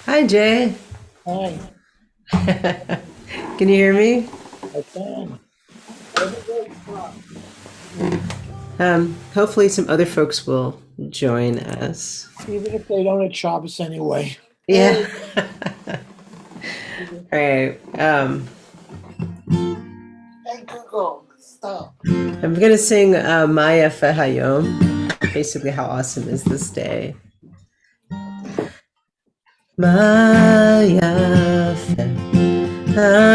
Hi, Jay. Hi, Can you hear me? I can. Everybody stop. Hopefully, some other folks will join us. Even if they don't at Shabbos anyway. Yeah. All right. Hey Google, stop. I'm gonna sing Maya Fehayom. Basically, how awesome is this day? Maya Fehayom.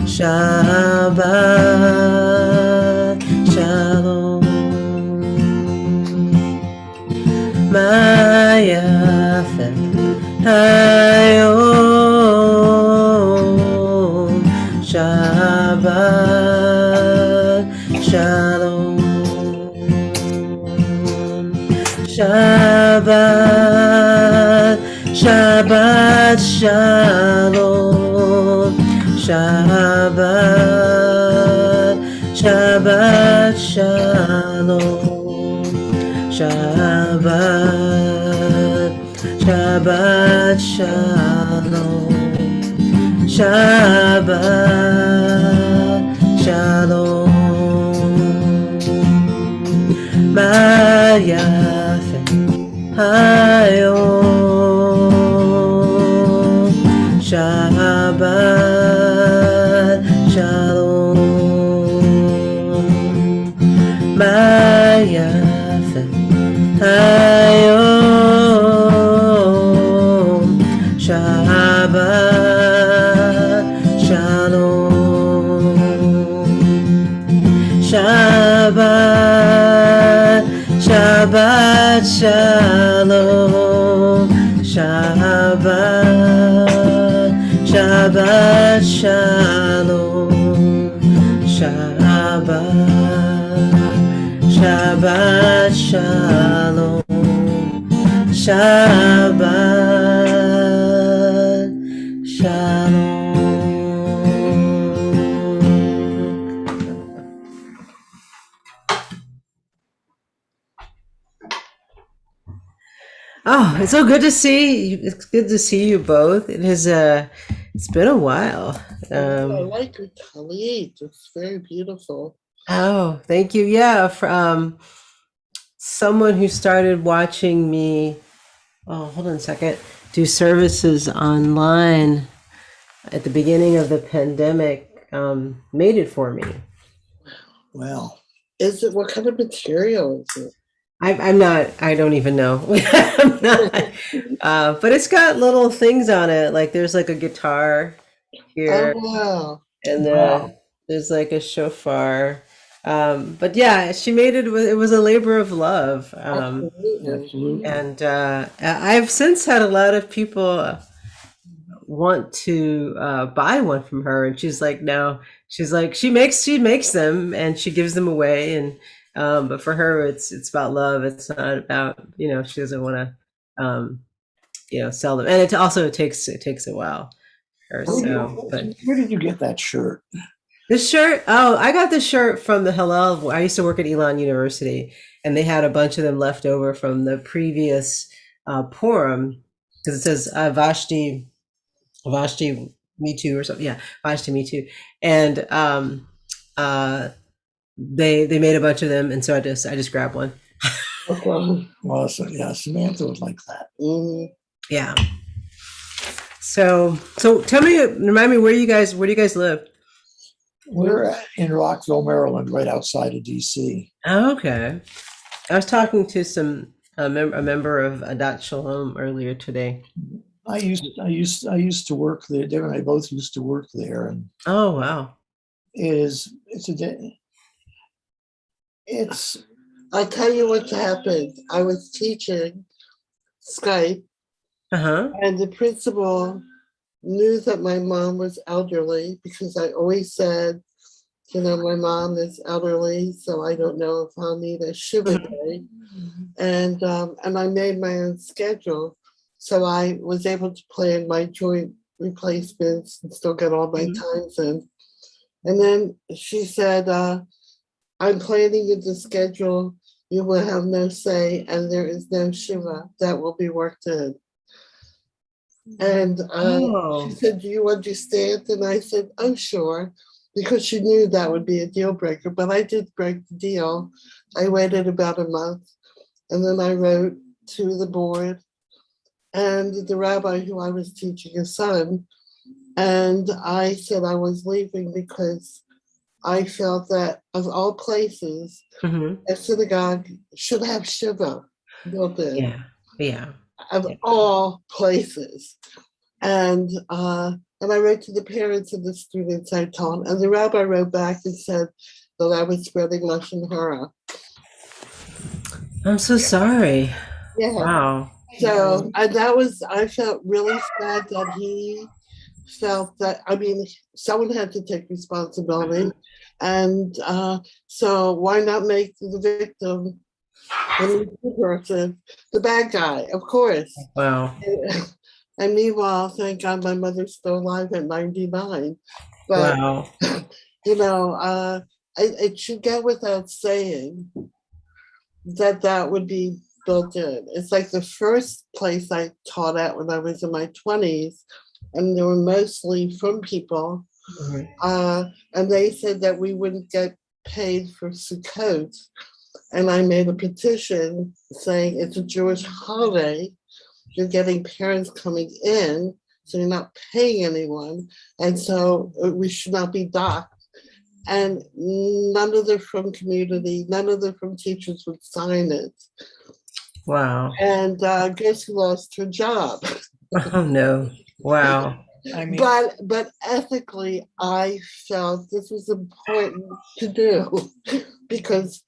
Shabbat Shalom. Maya Hayom Shabbat Shalom Shabbat Shabbat Shalom Shabbat Shabbat Shalom Shabbat Shabbat Shalom Shabbat Shalom Ma'ayafen Hayom Shabbat Shalom Ma'ayafen Hayom Shabbat Shalom Shabbat Shabbat Shalom Shabbat Shabbat Shalom Shabbat Shabbat Shalom Shabbat Shalom. Oh, it's so good to see you. It's good to see you both. It's been a while. I Um, like your tallit. It's very beautiful. oh, thank you. Yeah, from someone who started watching me. Oh, hold on a second. Do services online at the beginning of the pandemic. Made it for me. Well, is it what kind of material is it? I'm not. I don't even know. I'm not. But it's got little things on it. Like there's like a guitar Oh here, wow. and Wow. there's like a shofar. But yeah, she made it. It was a labor of love. Absolutely. And I've since had a lot of people want to buy one from her, and she's like, no. She's like, she makes them and she gives them away, and but for her, it's about love. It's not about she doesn't want to sell them, and it takes a while. Her Where did, so, but where did you get that shirt? this shirt, oh, I got this shirt from the Hillel. I used to work at Elon University, and they had a bunch of them left over from the previous Purim because it says Vashti, me too, or something. Yeah, Vashti, me too. And uh, they made a bunch of them, and so I just grabbed one. Okay. Well, so, yeah, Samantha was like that. Yeah. So tell me, remind me where do you guys live? We're in Rockville, Maryland, right outside of DC. Oh, okay. I was talking to a member of Adat Shalom earlier today. I used to work there. Deb and I both used to work there, and Oh wow. it's a it's. I tell you what happened. I was teaching Skype, Uh-huh. and the principal knew that my mom was elderly because I always said, my mom is elderly, so I don't know if I'll need a Shiva day. And I made my own schedule, so I was able to plan my joint replacements and still get all my Mhm. times in. And then she said, I'm planning in the schedule you will have no say, and there is no shiva that will be worked in. And she Oh. said, "Do you understand?" And I said, "Oh, sure," because she knew that would be a deal breaker. But I did break the deal. I waited about a month, and then I wrote to the board and the rabbi who I was teaching his son. And I said I was leaving because I felt that, of all places, Hmm. a synagogue should have shiva built in, Yeah. Yeah. of Yeah. all places. And I wrote to the parents of the students I taught, and the rabbi wrote back and said that I was spreading lashon hara. I'm so sorry. Yeah. Wow. So that was, I felt really sad that he felt that, I mean, someone had to take responsibility. And so why not make the victim, the person, the bad guy, of course. Wow. And meanwhile, thank God my mother's still alive at 99. But, Wow. you know, it should go without saying that that would be built in. It's like the first place I taught at when I was in my 20s, and they were mostly from people. Mhm. And they said that we wouldn't get paid for Sukkot. And I made a petition saying it's a Jewish holiday. You're getting parents coming in, so you're not paying anyone. And so we should not be docked. And none of the from community, none of the from teachers would sign it. Wow. And guess who lost her job? Oh no. Wow. I mean, But ethically, I felt this was important to do because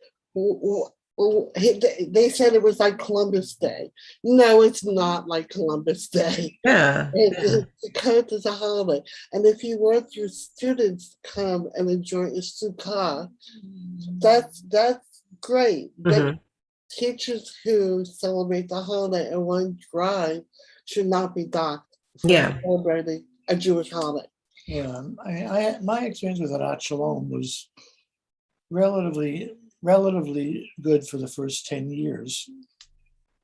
they said it was like Columbus Day. No, it's not like Columbus Day. Yeah. The Sukkot is a holiday, and if you want your students to come and enjoy a sukkah, that's great. But Mhm. teachers who celebrate the holiday and want to drive should not be docked for Yeah. celebrating a Jewish holiday. yeah, my experience with Arat Shalom was relatively good for the first 10 years.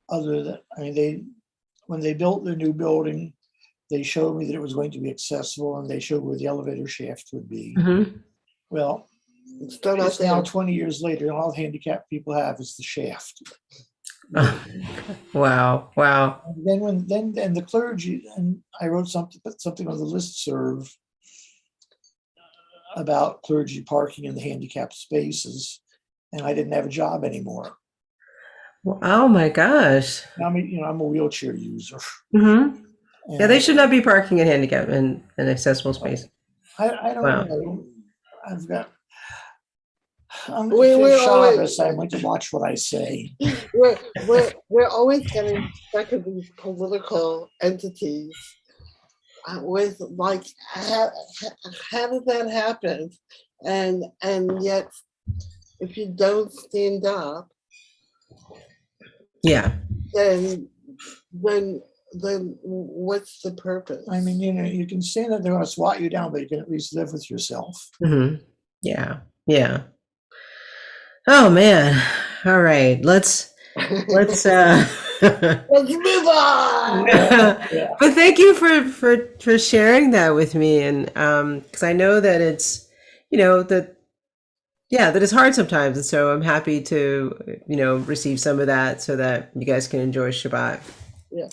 Other than, I mean, when they built the new building, they showed me that it was going to be accessible, and they showed where the elevator shaft would be. Mhm. Well, Still not it's now there. 20 years later, and all handicapped people have is the shaft. Wow. Wow. And the clergy, and I wrote something on the listserv about clergy parking in the handicapped spaces, and I didn't have a job anymore. Oh my gosh. I mean, I'm a wheelchair user. Hmm. And Yeah, they should not be parking in handicap in an accessible space. I don't Wow. know. I'm We're Shabbos. I'm going to watch what I say. we're always getting stuck in these political entities with like how did that happen? And yet if you don't stand up, Yeah. then what's the purpose? I mean, you can say that they're going to swat you down, but you can at least live with yourself. Hmm. Yeah. Yeah. Oh man. All right. Let's Let's move on. Yeah. But thank you for sharing that with me, and because I know that it's that that it's hard sometimes, and so I'm happy to receive some of that so that you guys can enjoy Shabbat. Yeah,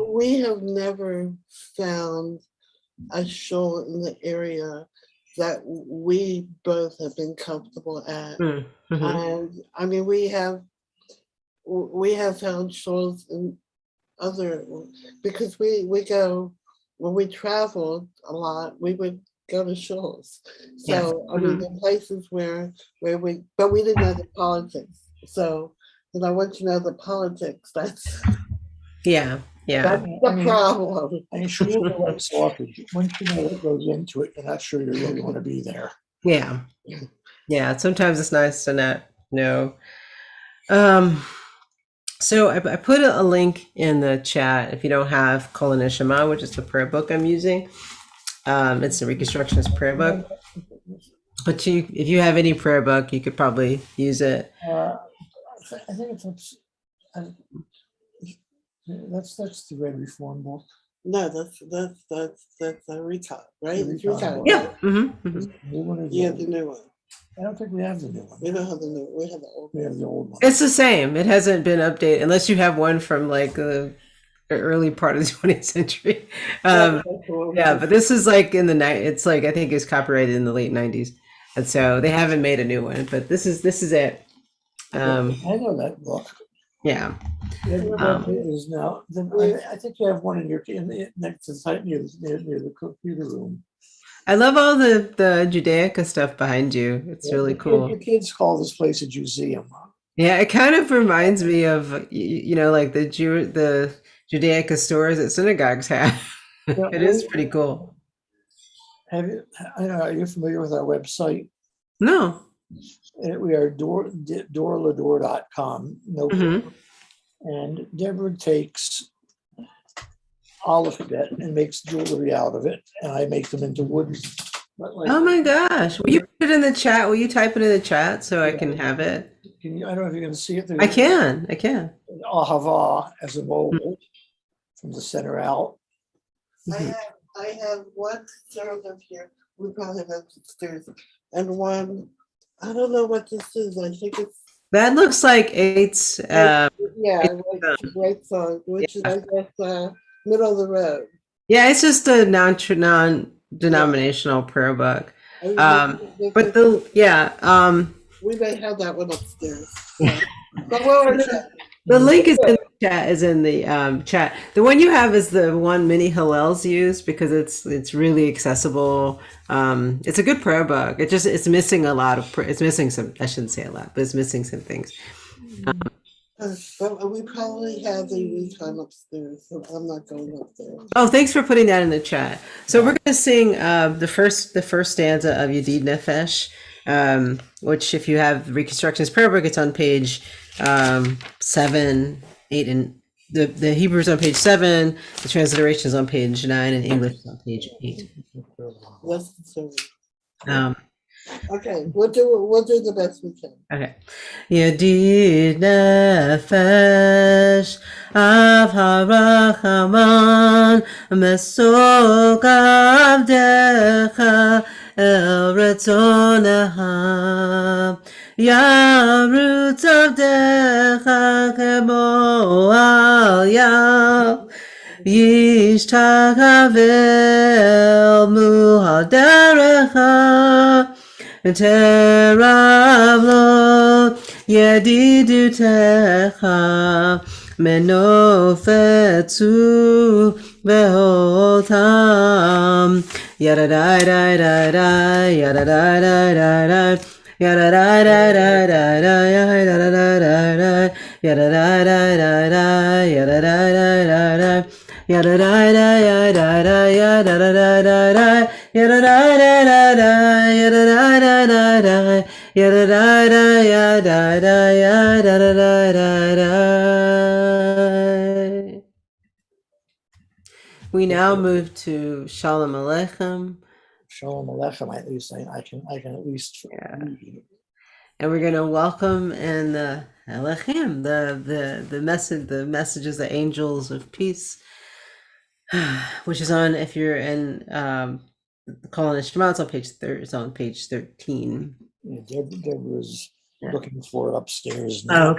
we have never found a shul in the area that we both have been comfortable at. Mm-hmm. And I mean, we have found shuls in other, because we go, when we traveled a lot, we would go to shuls. So Yes. I mean, the places where but we didn't know the politics. So once you know the politics, that's Yeah. that's the problem. I mean, sure, like sausage. Once you know what goes into it, you're not sure you really want to be there. Yeah. Yeah. Sometimes it's nice to not know. So I put a link in the chat if you don't have Kol Neshama, which is the prayer book I'm using. It's the Reconstructionist prayer book. But if you have any prayer book, you could probably use it. think it's I- that's the Red Reform book. No, that's a recon, right? The It's recon recon. book. Yeah. Mm-hmm. New one or the Yeah, old the one? new one. I don't think we have the new one. We don't have the new. We have the old We one. have the old one. It's the same. It hasn't been updated unless you have one from like the early part of the 20th century. That's the one. Yeah, but this is like in the night. It's like I think it's copyrighted in the late 90s, and so they haven't made a new one. But this is it. I know that book. Yeah. It is now. I think you have one next to the site near the computer room. I love all the Judaica stuff behind you. It's really cool. Your kids call this place a museum. Yeah, it kind of reminds me of like the Judaica stores that synagogues have. It is pretty cool. Are you familiar with our website? No. We are doorlador.com. No. Mhm. And Deborah takes alphabet and makes jewelry out of it, and I make them into wood. Oh my gosh. Will you put it in the chat? Will you type it in the chat so I can have it? Can you, I don't know if you can see it. I can. Ahava as a mobile from the center out. I have one served up here. We probably have upstairs, and one. I don't know what this is. I think it's That looks like eights. right song, which is I guess middle of the road. Yeah, it's just a non-denominational prayer book. But we may have that one upstairs. But we'll check. the link is in the chat. Chat. The one you have is the one many Hillels use because it's really accessible. It's a good prayer book. It's missing a lot of. It's missing some. I shouldn't say a lot, but it's missing some things. But we probably have the recon upstairs, so I'm not going upstairs. Oh, thanks for putting that in the chat. So we're going to sing the first stanza of Yedid Nefesh, which if you have the Reconstructionist Prayer Book, it's on page 7, 8, and the Hebrew is on page 7, the transliteration is on page 9, and English is on page 8. That's so. Okay, we'll do the best we can. Okay. Yedid Nefesh Av HaRachaman Mesok Avdecha El Retzonecha Yarutz Avdecha Kemo Al Yal Yishtakavel Muhaderecha Teravlo Yedidutecha Menofetzu Vehotam Yadadai Yadadai We now move to Shalom Aleichem. Shalom Aleichem. At least I can at least read. And we're going to welcome and Elohim, the messages, the angels of peace, which is on, if you're in Calling Shema, it's on page 13. Yeah, Deborah's looking for it upstairs now.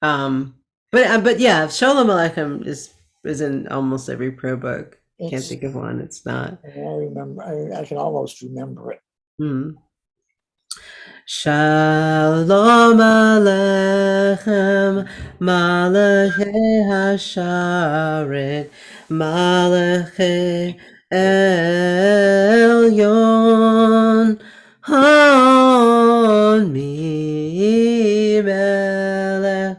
But yeah, Shalom Aleichem is in almost every prayer book. Can't think of one. It's not. I remember. I can almost remember it. Mm-hmm. Shalom Aleichem, Malachei Hasharet, Malachei Elyon, Hon mi melech,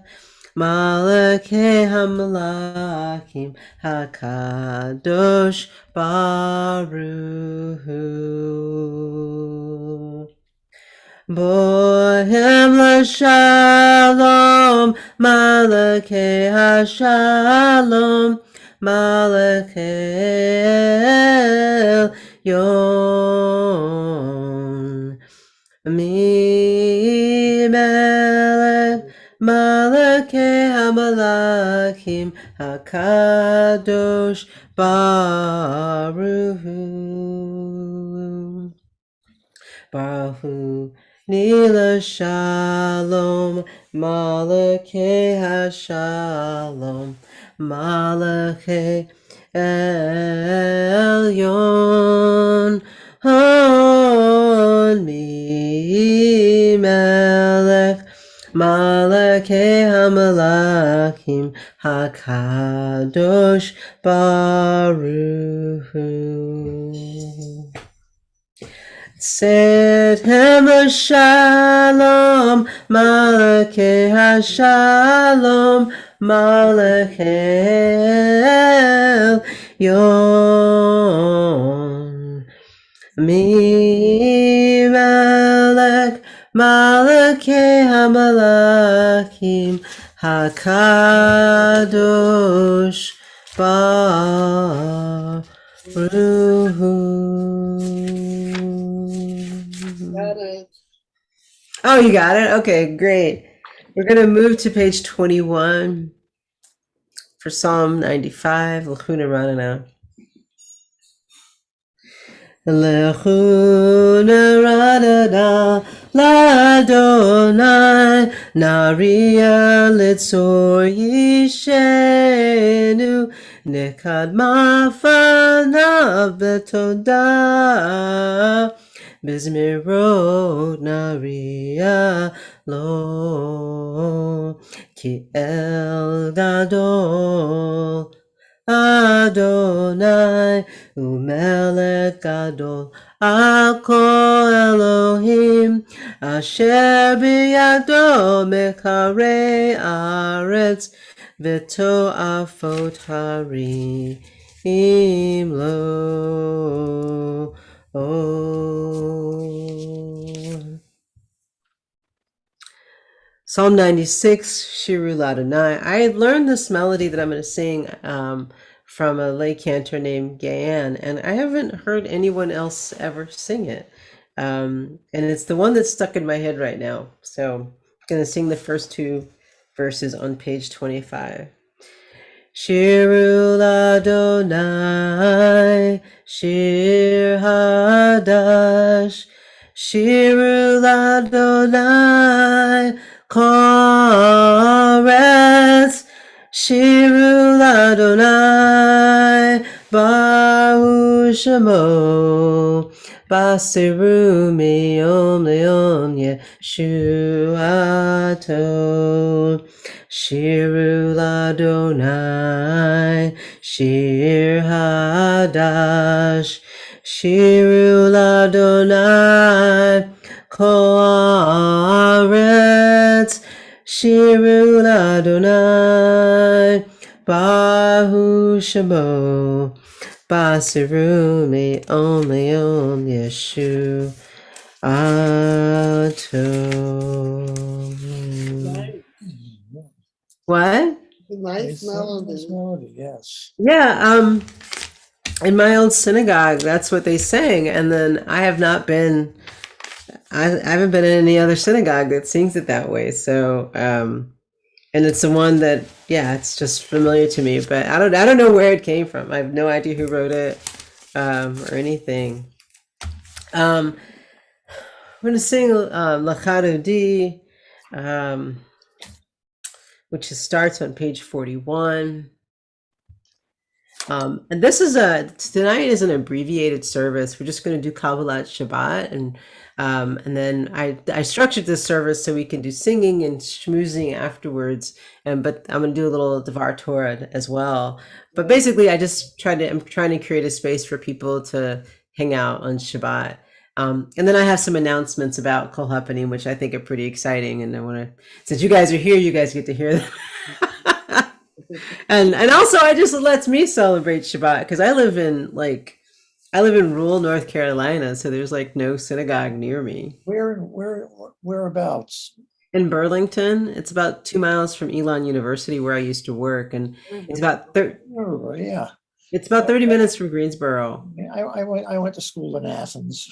Malachei Hamlakim, Hakadosh Baruch Hu. Bohem l'shalom, Malachei hashalom, Malachei Elyon, mi melech Malakei Hamalakim Hakadosh Baruch Hu. Baruch Hu Nila Shalom Malakei HaShalom Malakei Elyon Hon Mi Melech Malakei Hamalakim Hakadosh Baruch Hu. Tzedhem Shalom Malakei HaShalom Malakei Elyon Mi Melech Malakei Hamalakim Hakadosh Baruch Hu. Got it. Oh, you got it? Okay, great. We're going to move to page 21 for Psalm 95, L'chuna Ranana. L'chuna Ranana, L'Adonai, Naria Litzor Yishenu, Nekad Mafanav Betodah. Bizmirot Naria Lo Ki El Gadol Adonai Umelech Gadol Ako Elohim Asher Biyado Mecharei Aretz V'to Afot Harim Lo. Psalm 96, Shiru Ladonai. I had learned this melody that I'm going to sing from a lay cantor named Gayan, and I haven't heard anyone else ever sing it. And it's the one that's stuck in my head right now. So I'm going to sing the first two verses on page 25. Shiru Ladonai, Shir Hadash, Shiru Ladonai, Koretz, Shiru Ladonai, Baruch Shemo, Basiru Miyom Leom Yeshuato. Shiru Ladonai, Shir Hadash, Shiru Ladonai, Koretz, Shiru Ladonai, Baruch Shemo, Basiru Me'om Le'om Yeshu Ato. What? Nice Nice melody. melody, yes. Yeah, in my old synagogue, that's what they sang, and then I haven't been in any other synagogue that sings it that way. So, and it's the one that, yeah, it's just familiar to me, but I don't know where it came from. I have no idea who wrote it, or anything. I'm gonna sing Lachadodi, which starts on page 41. And this is tonight is an abbreviated service. We're just going to do Kabbalat Shabbat, and then I structured this service so we can do singing and schmoozing afterwards. But I'm going to do a little Devar Torah as well. But basically, I'm trying to create a space for people to hang out on Shabbat. And then I have some announcements about Kol HaPanim, which I think are pretty exciting. And I want to, since you guys are here, you guys get to hear them. And also, it just lets me celebrate Shabbat because I live in rural North Carolina, so there's like no synagogue near me. Whereabouts? In Burlington, it's about 2 miles from Elon University, where I used to work, and it's about it's about 30 minutes from Greensboro. I went to school in Athens.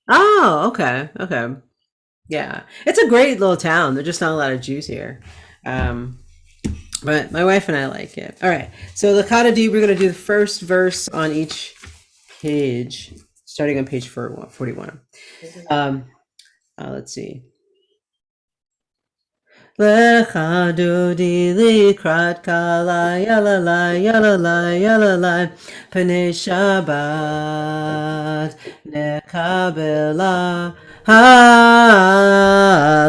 Oh, okay. Yeah, it's a great little town. There's just not a lot of Jews here. But my wife and I like it. All right. So Lakata D, we're going to do the first verse on each page, starting on page 41. Let's see. Lecha dodi likrat kala yalalai yalalai yalalai Pnei Shabbat nekabela ha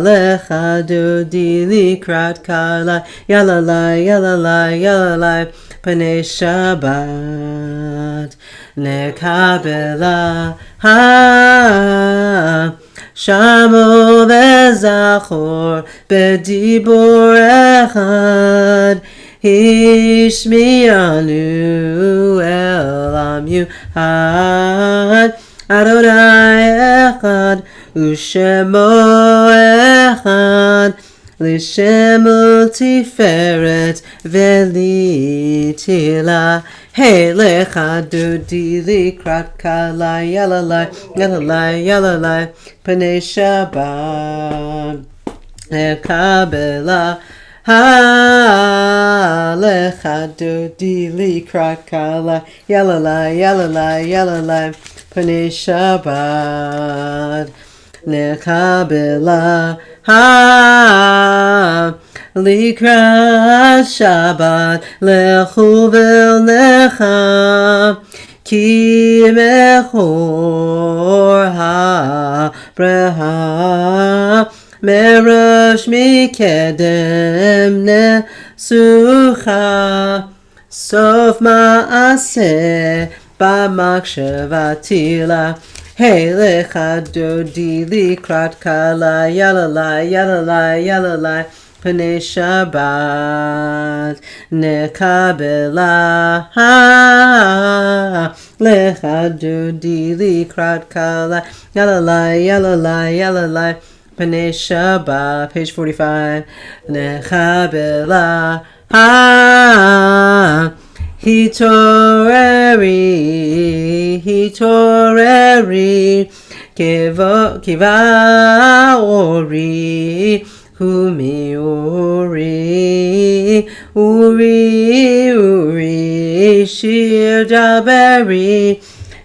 lecha dodi likrat kala yalalai yalalai yalalai Pnei Shabbat nekabela ha Shamo vezachor bedibor echad Hishmianu elam yuhad Adonai echad Ushemo echad Lishem tiferet velitila Hey lecha dodi likrat kala yalalai yalalai yalalai Pnei Shabbat nekabela ha lecha dodi likrat kala yalalai yalalai yalalai Pnei Shabbat nekabela ha likrat Shabbat lechu v'necha ki mechor ha-breha merosh mikedem nesucha sof ma'aseh b'makshvatila Hey lecha dodi likrat kala yalalai yalalai yalalai Pnei Shabbat nekabela ha lecha dodi likrat kala yalalai yalalai yalalai Pnei Shabbat page 45 nekabela ha Hitoreri, kiva ori, humi uri, shir daberi,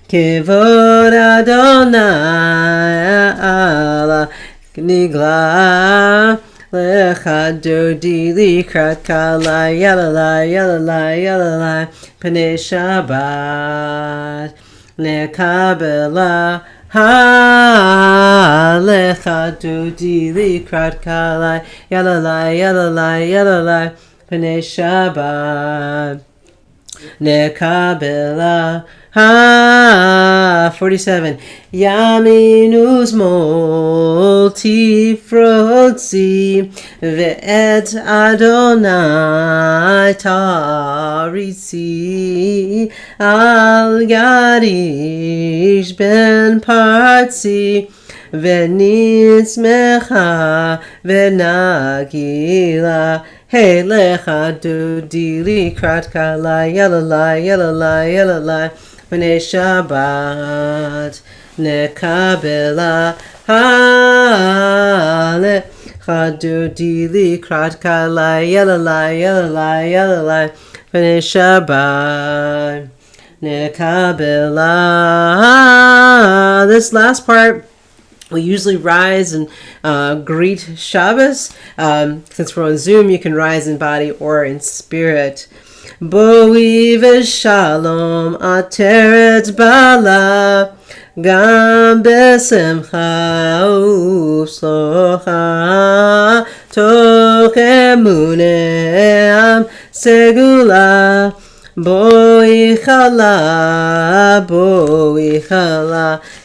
kivod Adonai ala nigla. Lecha dodi likrat kala yalalai yalalai yalalai Pnei Shabbat nekabela ha lecha dodi likrat kala yalalai yalalai yalalai Pnei Shabbat nekabela ha 47 Yaminus multifrotzi ve'et Adonai tarisi al yarish ben partzi ve'nismecha ve'nagila Hey lecha dodi likrat kala yalalai yalalai yalalai Pnei Shabbat nekabela ha lecha dodi likrat kala yalalai yalalai yalalai Pnei Shabbat nekabela. This last part we usually rise and greet Shabbos. Since we're on Zoom, you can rise in body or in spirit. Boi v'shalom ateret bala gam besimcha ufslocha toch emuneam segula boi chala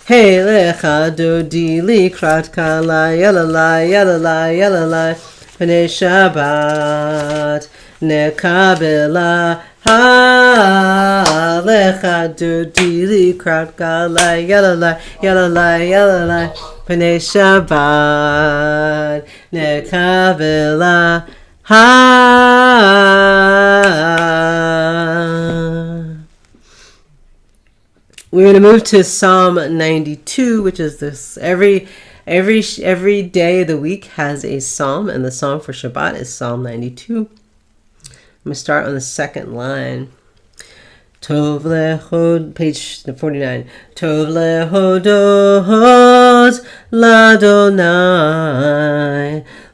Hey lecha dodi likrat kala yalalai yalalai yalalai Pnei Shabbat nekabela ha lecha dodi likrat kala yalalai yalalai yalalai Pnei Shabbat nekabela ha. We're going to move to Psalm 92, which is this every day of the week has a psalm, and the psalm for Shabbat is Psalm 92. going to start on the second line. Tov lehod, page 49. Tov lehodot ladonai,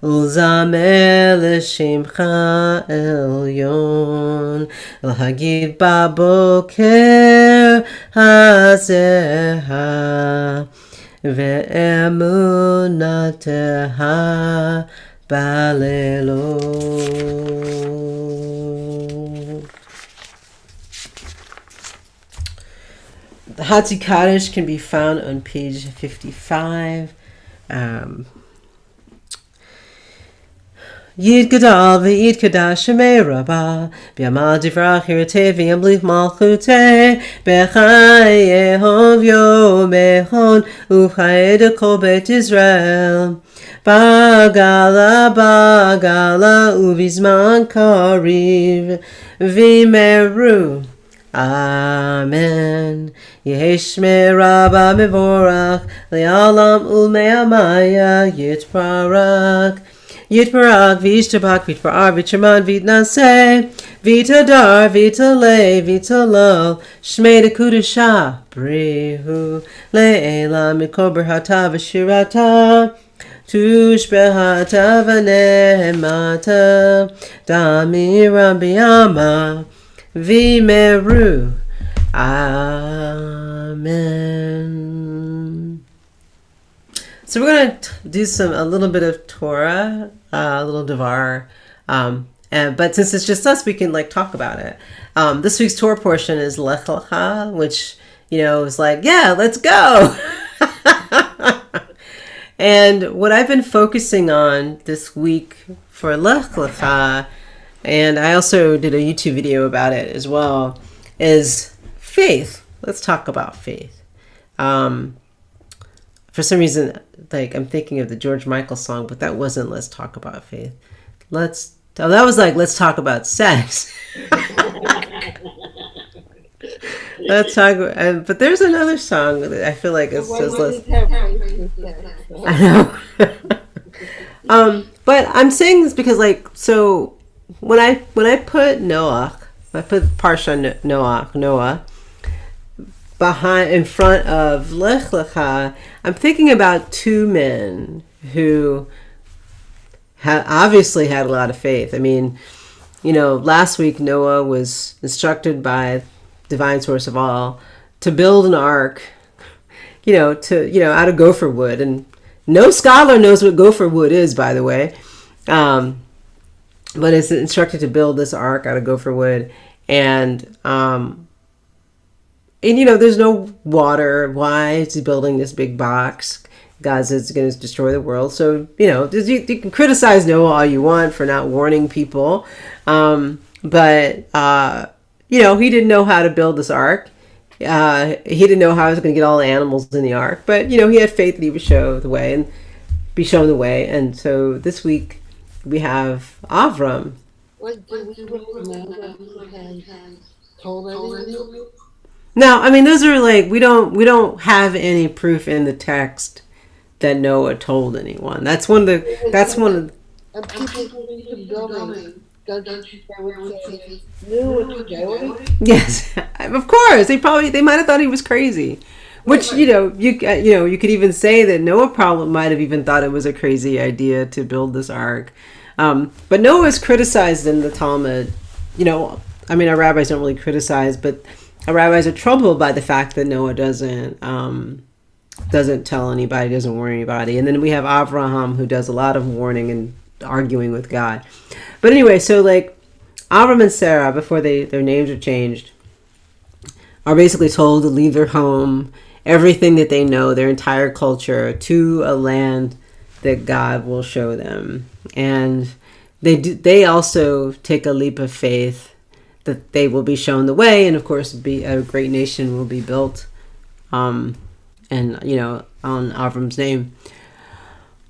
ulzamer l'shemcha elyon, l'hagid baboker hazeha, ve'emunateha balelot. The Hatzi Kaddish can be found on page 55. Yid Gadal v'Yid Kadash Shemei Rabbah B'yamal Divrach Hirtei v'Yamlich Malchutei B'chai Yehov Yomechon U'chai Dekol Beit Israel Bagala Bagala Uvizman Kariv V'Meru Amen. Yeheshme Rabba Mevorach Le'alam Ulme'amaya Yitbarak Yitbarak V'Yishtabak V'Yitbar V'Chaman V'Yitnaseh V'Yitadar V'Yitaleh V'Yitalol Shmei Dekudusha Brihu Le'ela Mikol Berhata V'Shirata Tushbehata V'Nehemata Damiram B'Yama V'Meru. Amen. So we're going to do a little bit of Torah, a little Devar. But since it's just us, we can talk about it. This week's Torah portion is Lech Lecha, which, is like, yeah, let's go. And what I've been focusing on this week for Lech Lecha, and I also did a YouTube video about it as well, is faith. Let's talk about faith. For some reason, I'm thinking of the George Michael song, but that wasn't Let's Talk About Faith. That was Let's Talk About Sex. Let's talk. But there's another song that I feel like it says Let's. I know. But I'm saying this because when I put Noah, I put Parsha Noah in front of Lech Lecha, I'm thinking about two men who obviously had a lot of faith. I mean, last week Noah was instructed by divine source of all to build an ark, out of gopher wood, and no scholar knows what gopher wood is, by the way. But it's instructed to build this ark out of gopher wood, and there's no water. Why is he building this big box? God says it's going to destroy the world. So, you can criticize Noah all you want for not warning people. But he didn't know how to build this ark. He didn't know how he was going to get all the animals in the ark. But, he had faith that he would show the way and be shown the way. And so this week we have Avram. Now, I mean, those are we don't have any proof in the text that Noah told anyone. That's one of the. Yes, of course. They might have thought he was crazy, which you could even say that Noah probably might have even thought it was a crazy idea to build this ark. But Noah is criticized in the Talmud. Our rabbis don't really criticize, but our rabbis are troubled by the fact that Noah doesn't tell anybody, doesn't warn anybody. And then we have Abraham, who does a lot of warning and arguing with God. But anyway, so Avram and Sarah, before their names are changed, are basically told to leave their home, everything that they know, their entire culture, to a land that God will show them. And they also take a leap of faith that they will be shown the way, and of course be a great nation will be built on Avram's name.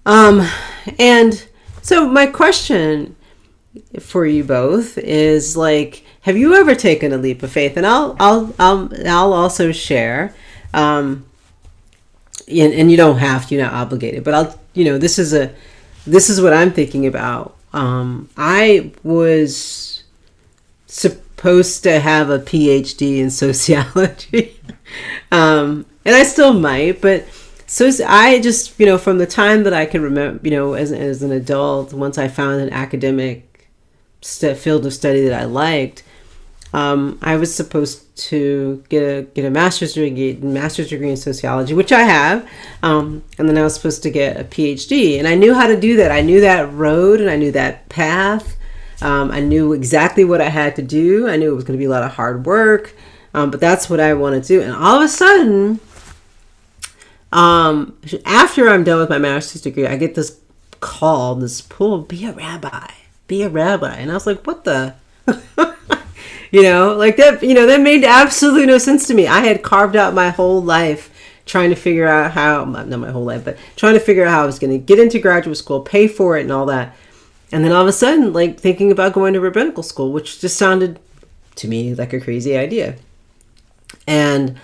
And so my question for you both is have you ever taken a leap of faith? And I'll also share, and you don't have to, you're not obligated, but this is what I'm thinking about. I was supposed to have a PhD in sociology. And I still might, but so I just, from the time that I can remember, as an adult, once I found an academic field of study that I liked, I was supposed to get a master's degree in sociology, which I have, and then I was supposed to get a PhD, and I knew how to do that. I knew that road, and I knew that path. I knew exactly what I had to do. I knew it was going to be a lot of hard work, but that's what I want to do. And all of a sudden, after I'm done with my master's degree, I get this call, this pull, be a rabbi, and I was like, what the. Like that, that made absolutely no sense to me. I had carved out my whole life trying to figure out how, not my whole life, but trying to figure out how I was going to get into graduate school, pay for it and all that. And then all of a sudden, like thinking about going to rabbinical school, which just sounded to me like a crazy idea. And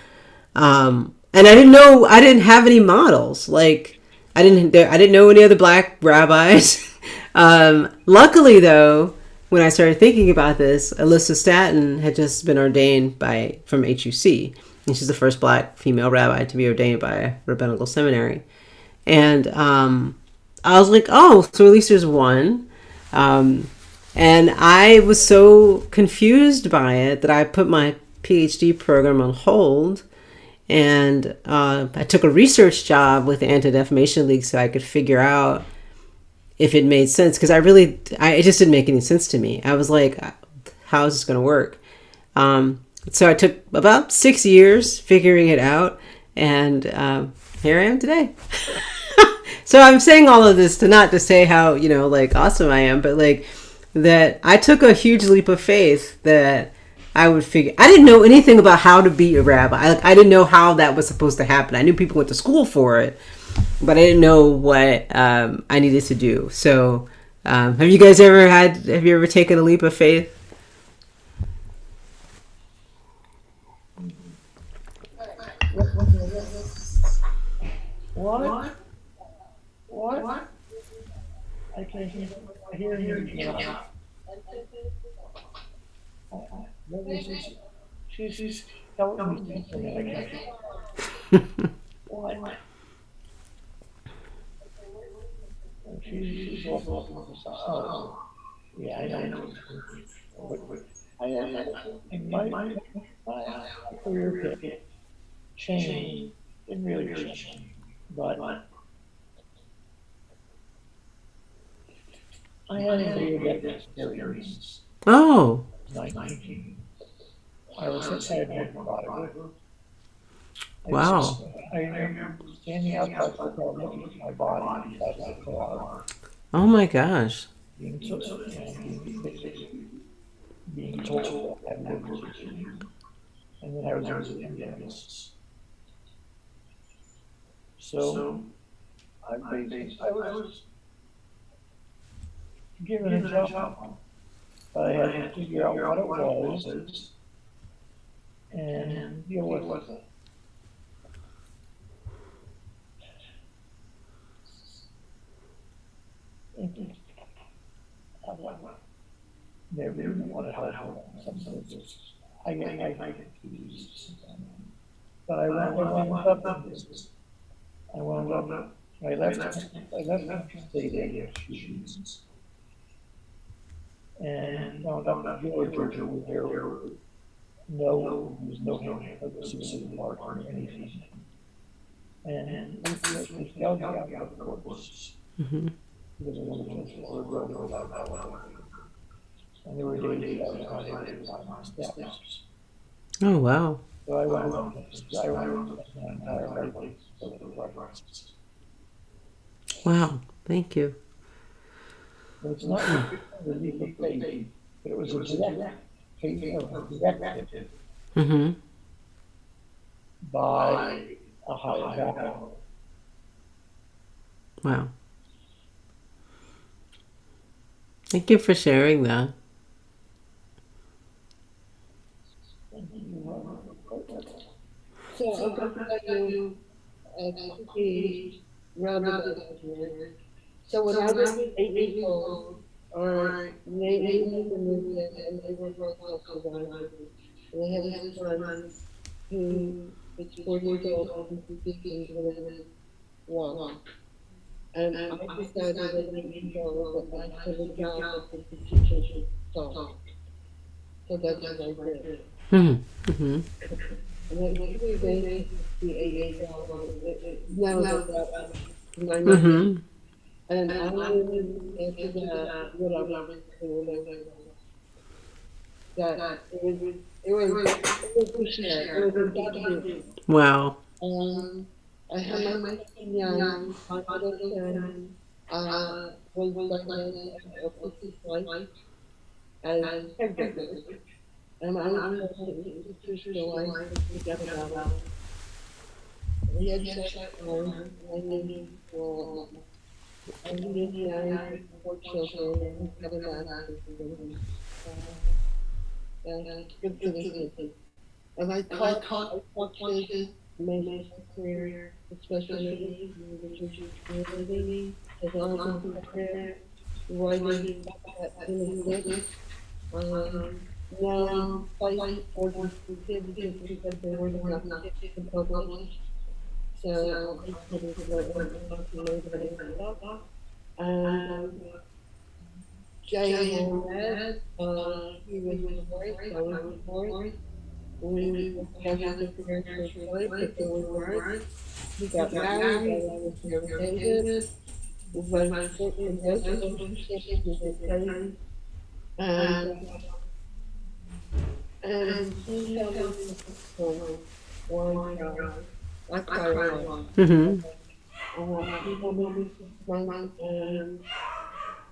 I didn't have any models. Like I didn't know any other black rabbis. Luckily though, when I started thinking about this, Alyssa Staton had just been ordained from HUC. And she's the first black female rabbi to be ordained by a rabbinical seminary. And I was like, oh, so at least there's one. And I was so confused by it that I put my PhD program on hold. And I took a research job with the Anti-Defamation League so I could figure out if it made sense, because it just didn't make any sense to me. I was like, how is this going to work? So I took about 6 years figuring it out, and here I am today. So I'm saying all of this not to say how, awesome I am, but that I took a huge leap of faith that I would figure. I didn't know anything about how to be a rabbi. I didn't know how that was supposed to happen. I knew people went to school for it, but I didn't know what I needed to do. So, have you ever taken a leap of faith? What? I can't hear you. She's telling me something. I can't. What? She's oh, yeah, I know. My career changed. Didn't really change, but I had a near-death experience. Oh. 19. I was inside my body. Wow. I remember standing outside the car looking at my body inside the car. Oh my gosh. Being told I had lived with you. And then I was in the ambulance. So I was given a job. But I had to figure out what it was and deal with it. Never even wanted to help I get confused. But I wound up in this. I left state issues and wound up in Georgia where there was no hint of a suicide mark or anything. And we held me out of the courts. Mm-hmm. Because it was just a road without elevator. And there were days that I was not able to climb the steps. Oh wow. So I went my entire life for the reference. Wow. Thank you. But it's not a leap of faith, but it was a directive Mm-hmm. by a higher power. Wow. Thank you for sharing that. So I'm going to tell you a roundabout here. So when I was 8 years old, or maybe the movie and they were both survivors. And they had this son who was 4 years old and he became really well. And I decided that I didn't go, but I had a job that the teachers saw. So that's what I did. Mm-hmm. And it was really basic to be $88. Now that my money. Mm-hmm. And I knew after that what I was doing that it was for sure. It was a done. Wow. Um, I had my second young, my other son, was diagnosed with autistic life as caregiver. And I was told that teachers were like to forget about it. We had shut down, and I knew, well, I knew married with 4 children, and had a master's degree. And good citizen. And I taught kids mainly career, especially in the Jewish community, as well as in career, writing at in now fight for the kids because they weren't enough kids to publish. So I studied about nobody stuff. And Jay Mohammed, he was divorced, I was divorced. We were together for very short time, but then we weren't. He got married, I was devastated. We went in those relationships, we were friends. And, and he held me for one time. I cried a lot. Mm-hmm. He held me for 6 months, and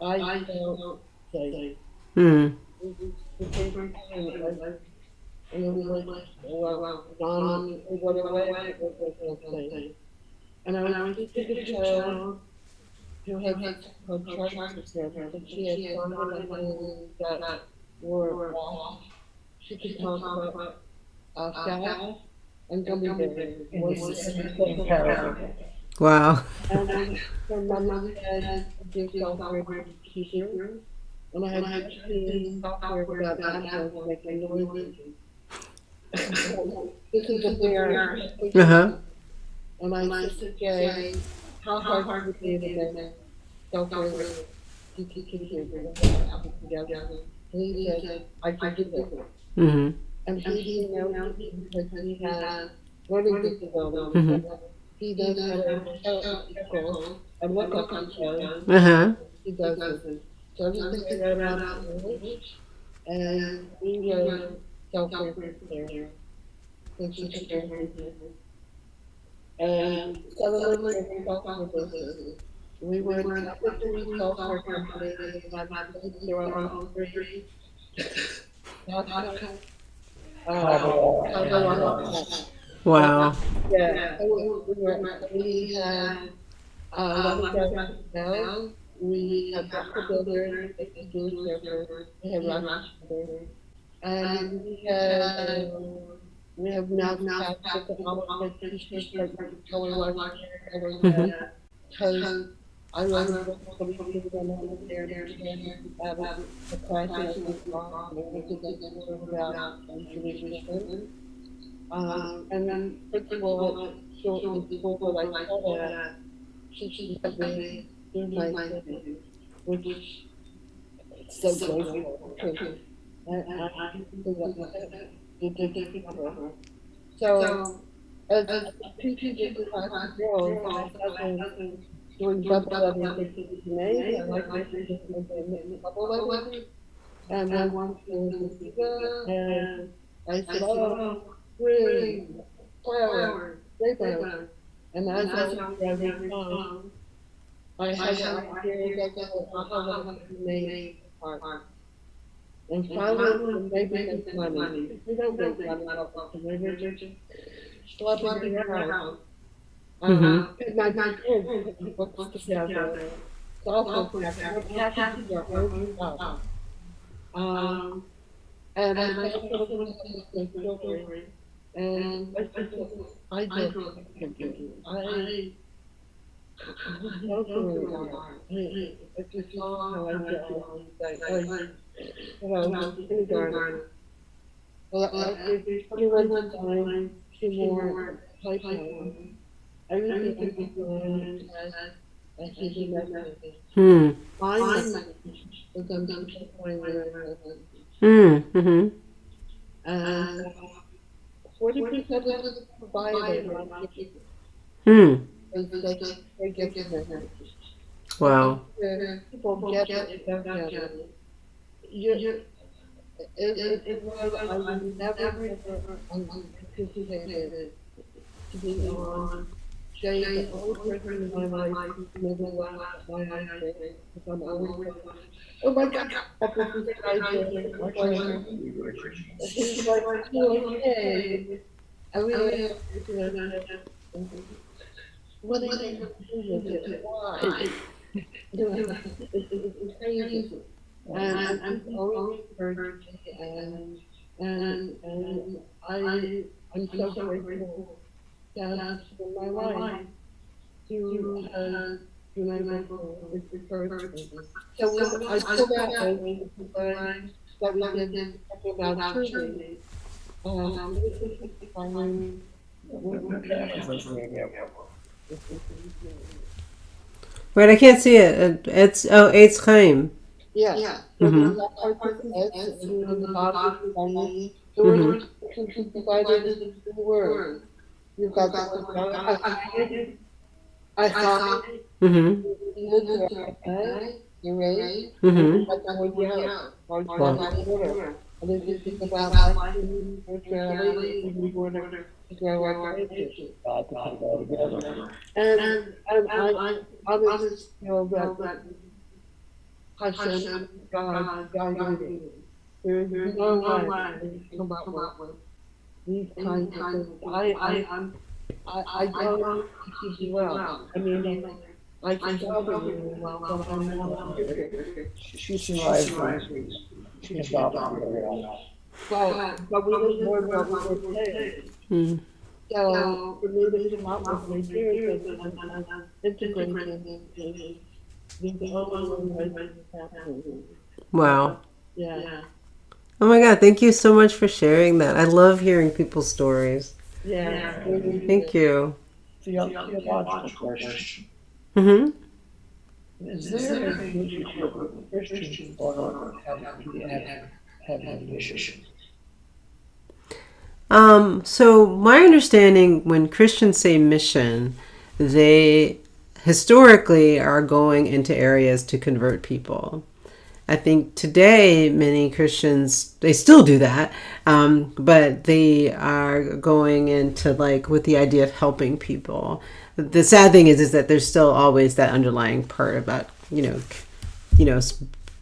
I felt safe. Mm-hmm. The same time, and it was like, well, Don, whatever, it was safe. And I was teaching a child who had contracted syndrome, but she had fundamentals that were off. She could talk about fast and gummy bears. Wow. And her mother said, give software to teachers. And I had seen software about animals making noises. This is a bear. Uh-huh. And I said, Jay, how hard would it be to make software to teach kids together? And he said, I can do that. Mm-hmm. And he knows because he has learning disabilities. Mm-hmm. He knows how to tell people and look up people. Uh-huh. He doesn't. So everything I wrote out in English, and we wrote software for there. And she took care of everything. And suddenly we got software business. We were in number 3 software company in the United States. There were on 3. That's Kabbalat. Wow. Yeah, so we had Lemongrass now. We had Dr. Builders, the Jewish server, we had Rock server, and we have now passed the Oliver teachers that we totally like Mm-hmm. because I wrote a book for the people that know there about the crisis of Islam, which is about Jewish Muslims. And then principal shortly before I saw that, she let me do my thing, which is so grateful. I did her. So, as teaching the class of girls, I was doing double letters in May, I like my students to double letters, and then one was the and I said, oh, spring, flowers, playground. And as I was driving home, I had an idea that I have made art. And finally, maybe make money. We don't make money off of religion. Slept in your house. Mm-hmm. And my kids put books together. Software together. We're packaging our own stuff. Um, and I found something like children. And I just, I If you saw how I get on, like, when I was in kindergarten, well, after 21 times, 2 more pipelines, everything I was doing had a hidden message. Hmm. My message was on 2.1. Hmm. Mm-hmm. And 40% of the Bible Hmm. was like forgiveness. I think Wow. people get it, don't get it. You, it's a word I would never, ever anticipated to be on. Jay, the only person in my life who's never laughed at my eyes because I'm always like, oh my God, what was this guy doing? He's like, oh, okay. I really appreciate it. What are you doing with it? Why? You know, it's crazy. And he's always encouraged me, and I'm so grateful to have in my life to been able to encourage me. So when I pulled out those designs that we did talking about truly, it was just finding Wait, I can't see it. It's Eitz Chaim. yeah. So the Mm-hmm. top part is S, and then the bottom is Diane. The Mm-hmm. word can be divided into 2 words. You've got the I thought Mm-hmm. you you're right. Mm-hmm. But the word yeah, or Wow. order. And if you think about life in spirituality, we want to grow our faith. And I was feel that Hashem, God, guided. There is no way to come up with these kinds of things. I don't teach you well. I mean, I can tell them really well, but I'm not a teacher. She survived she adopted her. But we didn't learn what we were saying. Mm-hmm. So for me to come up with my theories and integrate them into the only way that's happening. Wow. Yeah. Oh my God! Thank you so much for sharing that. I love hearing people's stories. Yeah. Thank you. Theological question. Mm-hmm. Is there a issue for Christians or having a mission? So my understanding, when Christians say mission, they historically are going into areas to convert people. I think today many Christians, they still do that, but they are going into like with the idea of helping people. The sad thing is that there's still always that underlying part about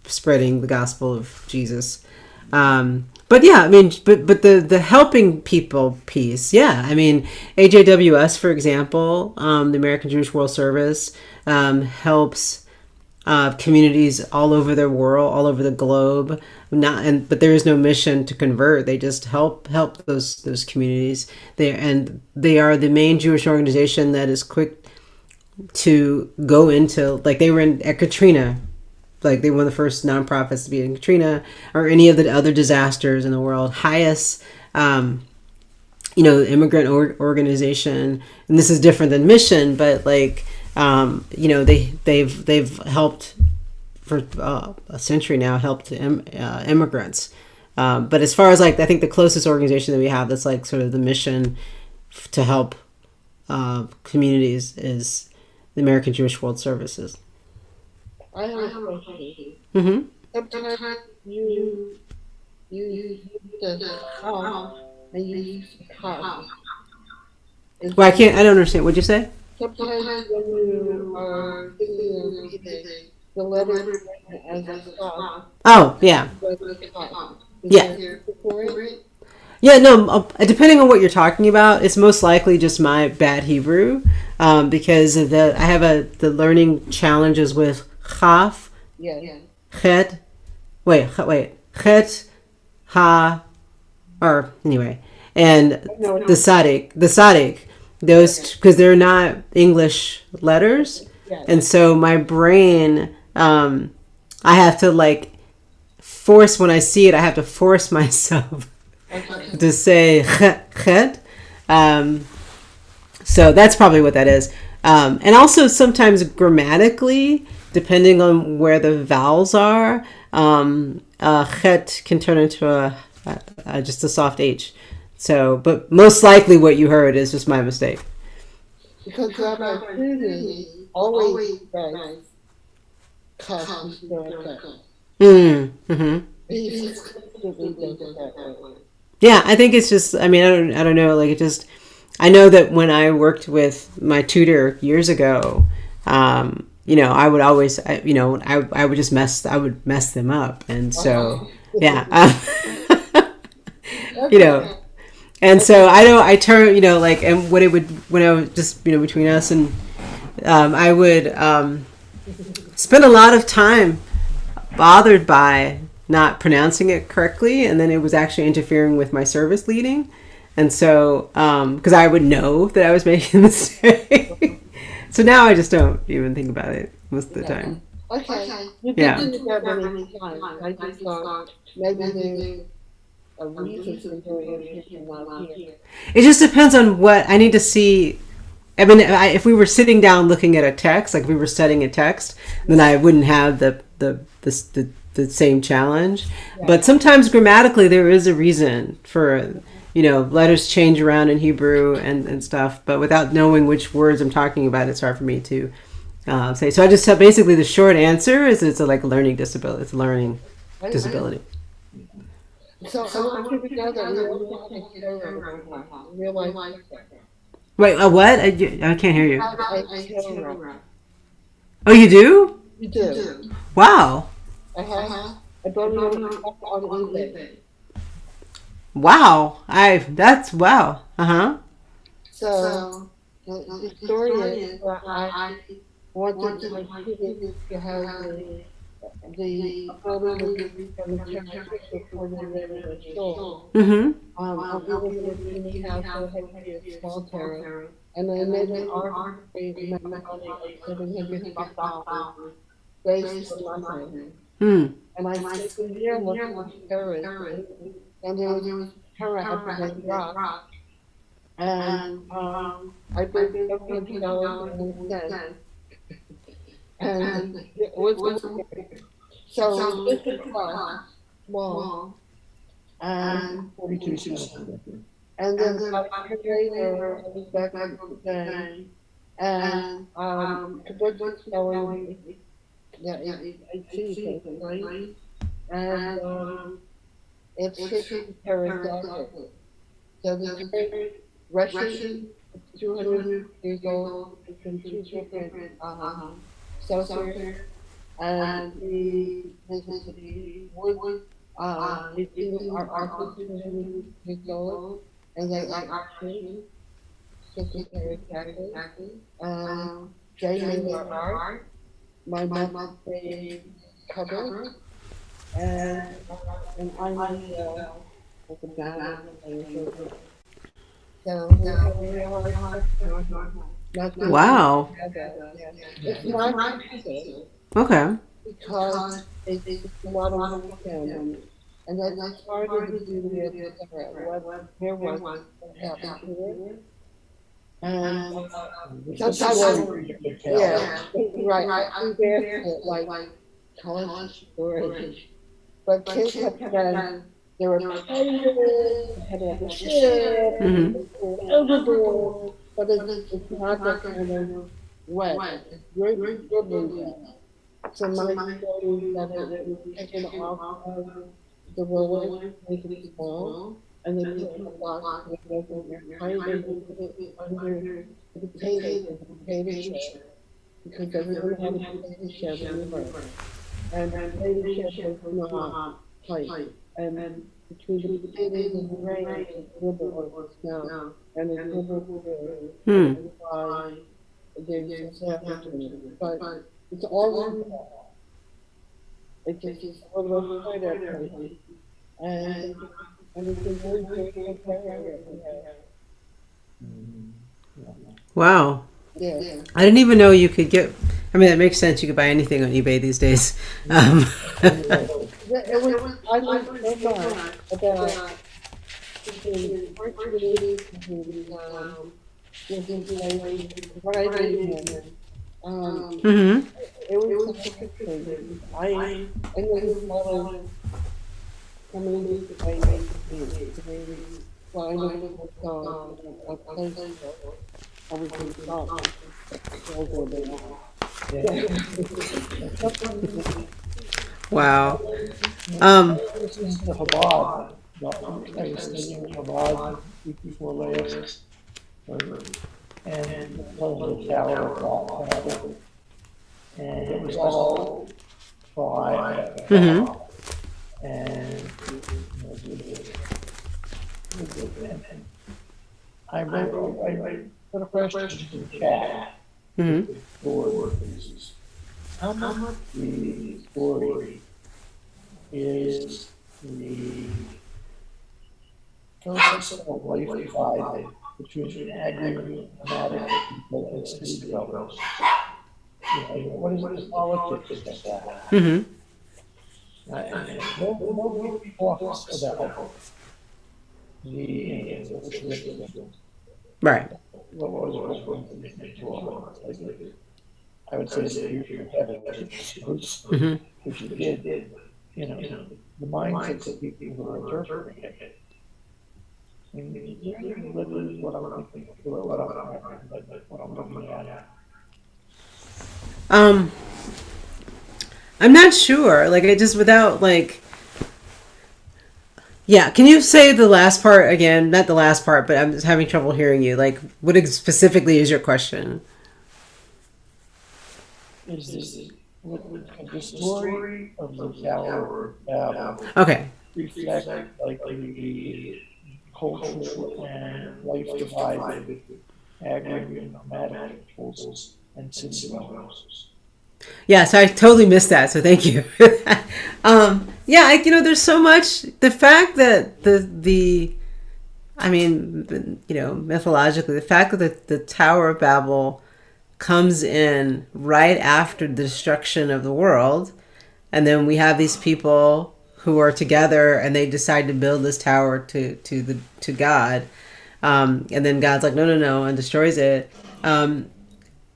spreading the gospel of Jesus. But yeah, I mean, but the helping people piece, yeah. I mean, AJWS, for example, the American Jewish World Service, helps communities all over the world, all over the globe. But there is no mission to convert. They just help those communities. They are the main Jewish organization that is quick to go into, like they were at Katrina. Like they were one of the first nonprofits to be in Katrina or any of the other disasters in the world. Highest, immigrant organization, and this is different than mission, but like, they've helped for a century now, helped immigrants. But as far as like, I think the closest organization that we have that's like sort of the mission to help communities is the American Jewish World Services. I have a question. Mm-hmm. Sometimes you use the and you use the cup. Well, I don't understand. What'd you say? Sometimes when you are thinking or reading, the letters as a cup. Oh, yeah. Yeah. Yeah, no, depending on what you're talking about, it's most likely just my bad Hebrew, because I have the learning challenges with chaf, chet, chet, ha, or anyway, and the sadik, those, because they're not English letters, And so my brain, I have to like force, when I see it, I have to force myself to say chet. So that's probably what that is. And also sometimes grammatically, depending on where the vowels are, chet can turn into just a soft H. So, but most likely what you heard is just my mistake. Because Rabbi Susan always says cuss instead of cut. Mm-hmm. He consistently does it that way. Yeah, I think it's just, I mean, I don't know, like it just, I know that when I worked with my tutor years ago, you know, I would always, you know, I would just I would mess them up. And so, yeah, you know, and so I turn, you know, like, and what it would, when I was just, you know, between us and, I would, spend a lot of time bothered by not pronouncing it correctly, and then it was actually interfering with my service leading. And so because I would know that I was making a mistake. So now I just don't even think about it most of the time. Okay. You Yeah. did do that many times. I just thought maybe there's a reason for doing it if you're not here. It just depends on what I need to see. I mean, if we were sitting down looking at a text, like if we were studying a text, then I wouldn't have the same challenge. But sometimes grammatically there is a reason for, you know, letters change around in Hebrew and stuff, but without knowing which words I'm talking about, it's hard for me to say. So I just said basically the short answer is it's a like learning disability. It's a learning disability. So I want you to know that we also have a Torah real life. Wait, what? I can't hear you. Have a Torah. Oh, you do? You do. Wow. I bought it on eBay. Wow. That's wow. Uh-huh. So the story is that I wanted my students to have the ability to become a teacher before they went to school. Mm-hmm. I was in a community house that had to be a small terror, and I made an arbitrary amount of money of $750 based on nothing. Hmm. And I spent a year looking at terrorists, and there was terror at the rock. And I paid $750 and it was so this is class small and 42 cents. and then about a year later I was back today and Kabbalat Shabbat I see something right and it's 50 terrorists. So the Russian 200 years old from two different Celsius and the wood are also 200 years old and they actually secretary exactly Jamie art my mom made cover and I'm like a band so Wow. it's not easy Okay. because it's a lot of weekend, and that's harder to do with what there was what happened to it. And sometimes, yeah, right. I embarrassed it like college stories, but kids have said they were pirates, had a ship, Mm-hmm. overboard, but it's not that kind of wet. It's really wet. So my story is that it was taken off of the roller, make it small, and then put in the box with the kind and put it under the potato chip because everyone had a potato chip in the room. And the potato chip was not tight. And between the potatoes and the rain, it's a little bit of snow. And it's a little bit Hmm. and why there's disaster in it. But it's all it's just a little bit of everything. And it's a very great area. Wow. Yeah. I didn't even know you could get I mean, that makes sense. You could buy anything on eBay these days. Yeah, it was, I learned so much about the virtues, the writing, Mm-hmm. it was such a good thing. I know his mother coming into the way, well, I know he was gone, a place I was in shock. So good, Wow. I Um, was listening to Chabad. I was studying Chabad week before last, and it was the Tower of Babel, and it was all five, mm-hmm. and and I put a question in the chat. Mm-hmm. Story. How much the story is the process of life divided between agri, nomadic people and city dwellers? What is the politics of that? Mm-hmm. Nobody talks about the Right. what was I would say the future of heaven, Mm-hmm. which it did, the mindsets of people who are interpreting it. I mean, literally what I'm thinking, what I'm looking at. Um, I'm not sure. Like, I just without like. Yeah, can you say the last part again? Not the last part, but I'm just having trouble hearing you. Like, what specifically is your question? Is the story of the Tower of Babel Okay. reflect like the cultural and life divided agri and nomadic peoples and city dwellers? Yeah, so I totally missed that. So thank you. Yeah, there's so much. The fact that I mean, mythologically, the fact that the Tower of Babel comes in right after the destruction of the world, and then we have these people who are together and they decide to build this tower to God, and then God's like, no, and destroys it, and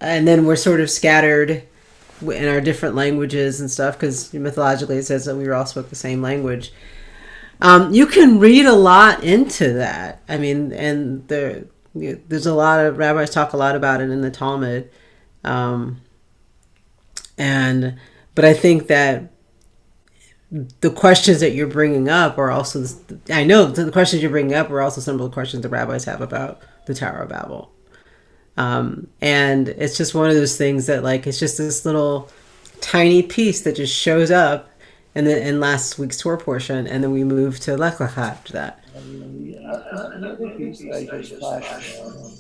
then we're sort of scattered in our different languages and stuff because mythologically it says that we all spoke the same language. You can read a lot into that. I mean, and there's a lot of rabbis talk a lot about it in the Talmud, and but I think that the questions that you're bringing up are also, I know the questions you're bringing up are also some of the questions the rabbis have about the Tower of Babel. And it's just one of those things that like, it's just this little tiny piece that just shows up in last week's Torah portion. And then we move to Lech Lecha after that. Another piece that I just flashed on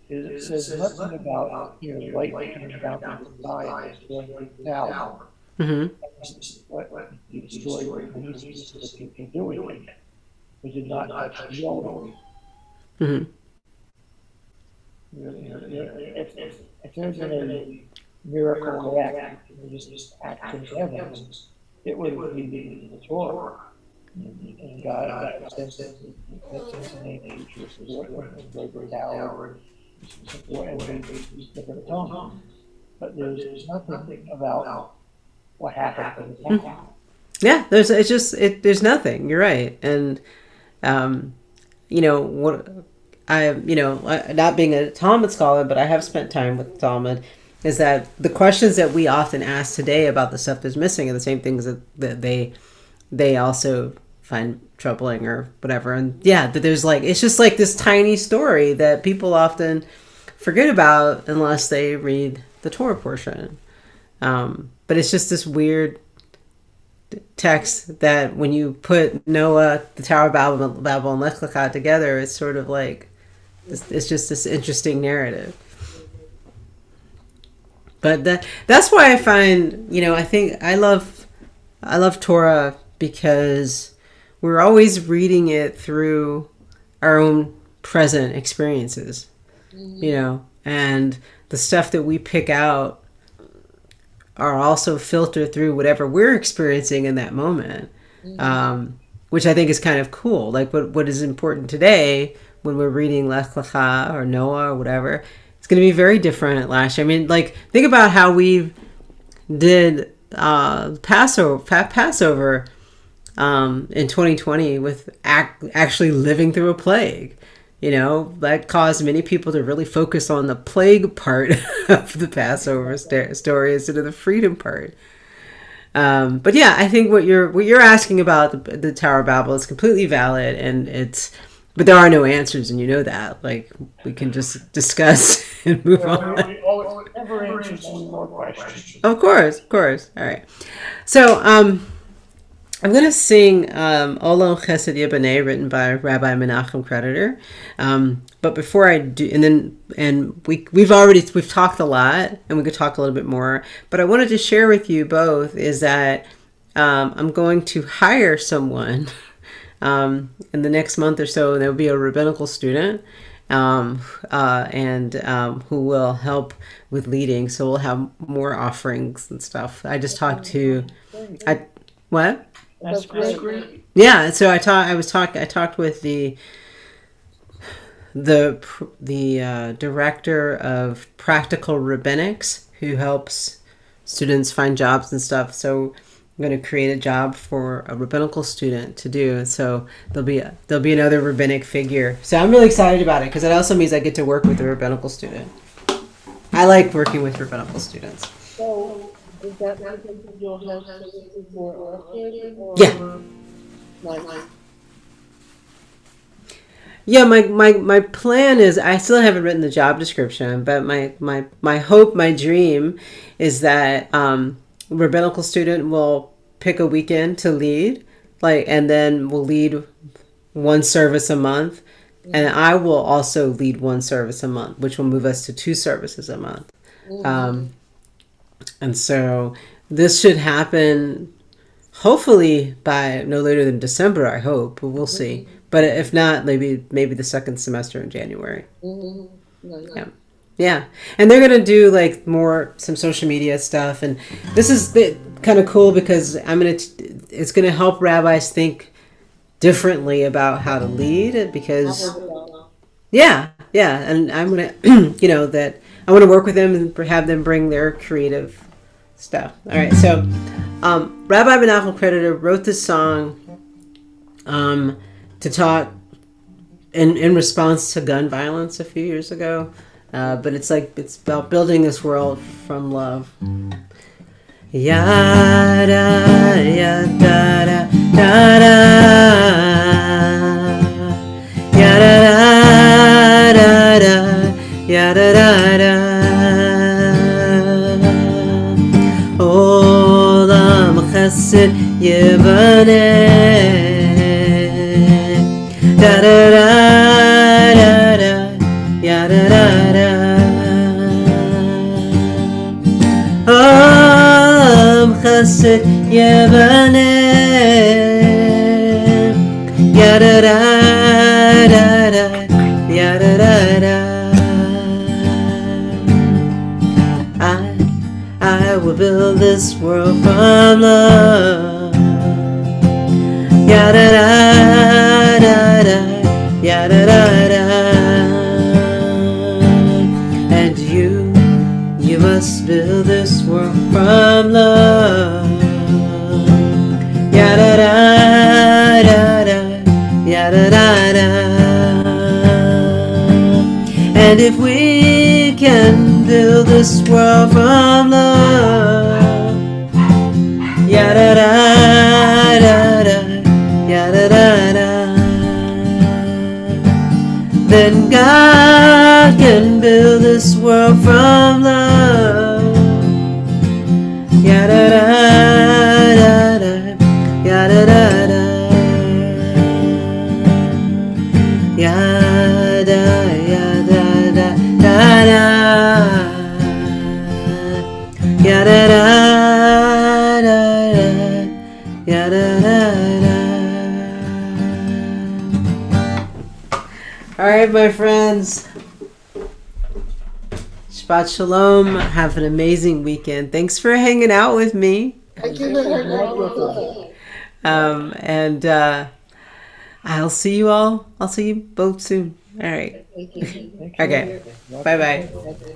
is it says nothing about light coming down from the sky and destroying the tower. Mm-hmm. What destroyed many specific people doing it. We did not touch the building. Mm-hmm. If there's been a miracle act, just act in heaven, it would have been the Torah. And God sends the name features the tower and these different tongues. But there's nothing about what happened to the town. Yeah, there's nothing. You're right. And what I not being a Talmud scholar, but I have spent time with Talmud, is that the questions that we often ask today about the stuff that's missing are the same things that they also find troubling or whatever. And yeah, that there's like, it's just like this tiny story that people often forget about unless they read the Torah portion. But it's just this weird text that when you put Noah, the Tower of Babel and Lech Lecha together, it's sort of like, it's just this interesting narrative. But that's why I find, I think I love Torah because we're always reading it through our own present experiences, and the stuff that we pick out are also filtered through whatever we're experiencing in that moment, which I think is kind of cool. Like what is important today when we're reading Lech Lecha or Noah or whatever, it's going to be very different at last year. I mean, like, think about how we did Passover in 2020 with actually living through a plague. You know, that caused many people to really focus on the plague part of the Passover story instead of the freedom part. But yeah, I think what you're asking about the Tower of Babel is completely valid, and but there are no answers, and you know that. Like, we can just discuss and move on. Never answers any more questions. Of course. All right. So, I'm going to sing Olam Chesed Yiboneh, written by Rabbi Menachem Creditor. But before I do, we've talked a lot, and we could talk a little bit more. But I wanted to share with you both is that I'm going to hire someone in the next month or so, and there'll be a rabbinical student and who will help with leading. So we'll have more offerings and stuff. I just talked to, what? That's great. Yeah, so I talked with the director of practical rabbinics who helps students find jobs and stuff. So I'm going to create a job for a rabbinical student to do. So there'll be another rabbinic figure. So I'm really excited about it because it also means I get to work with a rabbinical student. I like working with rabbinical students. So, is that something you'll have something for orchid? Yeah. Like, Yeah, my plan is, I still haven't written the job description, but my hope, my dream is that rabbinical student will pick a weekend to lead, and then we'll lead one service a month, and I will also lead one service a month, which will move us to 2 services a month. And so this should happen hopefully by no later than December, I hope, but we'll see. But if not, maybe the second semester in January. Yeah. And they're going to do some social media stuff. And this is kind of cool because it's going to help rabbis think differently about how to lead, because yeah. And I'm going to, that I want to work with them and have them bring their creative stuff. All right. So, Rabbi Menachem Creditor wrote this song, to talk in response to gun violence a few years ago. But it's about building this world from love. Yada yada yada yada yada yada Olam Chesed Yiboneh da da da da da ya da da da Olam Chesed Yiboneh ya da da da da ya da da da I will build this world from love. Ya da da da da, ya da da da. And you must build this world from love. Ya da da da da, ya da da da. And if we can build this world from love, ya da da da da, ya da da da, then God can build this world from love. Ya da da da da, ya da da da, ya da ya da da da da, ya da da da da, ya da da da. All right, my friends. Shabbat Shalom. Have an amazing weekend. Thanks for hanging out with me. Thank you for hanging out with me. And I'll see you all. I'll see you both soon. All right. Thank you. Okay. Bye bye.